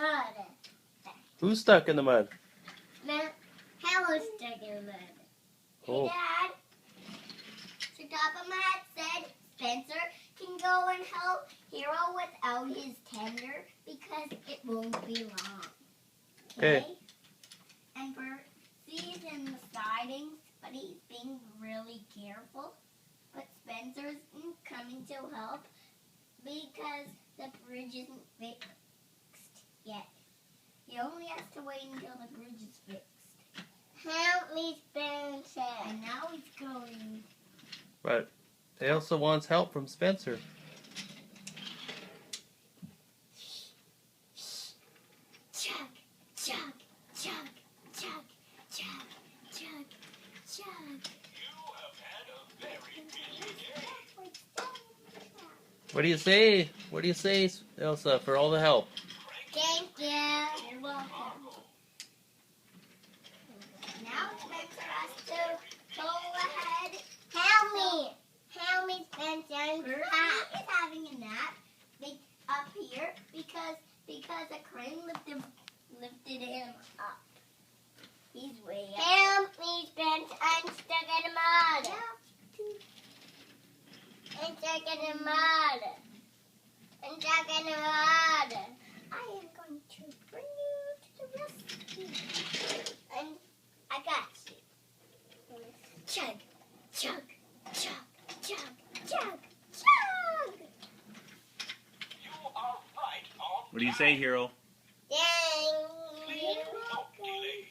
mud. Who's stuck in the mud? Hello's stuck in the mud. Oh. Hey, Dad. The top of my head said Spencer can go and help Hero without his tender because it won't be long. Okay. And Bertie's in the sidings, but he's being really careful. But Spencer's coming to help because the bridge isn't fixed yet. He only has to wait until the bridge is fixed. Help me, Spencer. And now he's going. But Elsa wants help from Spencer. Chug, chug, chug, chug, chug, chug, chug. You have had a very busy day. What do you say? What do you say, Elsa, for all the help? Thank you. You're welcome. Now Spencer has to go ahead. Help me. Help me, Spencer. Bertie is having a nap up here because a crane lifted him up. He's way up. Help me, Spencer. I'm stuck in the mud. I'm stuck in the mud. I'm stuck in the mud. I am going to bring you to the rescue. And I got you. Chug, chug, chug, chug, chug, chug. You are right on. What do you say, Hero? Dang. Please don't delay.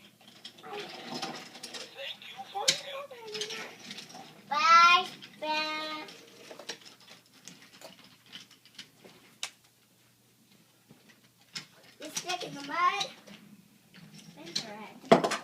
Thank you for helping. Bye, Ben. You're stuck in the mud. Spencer had to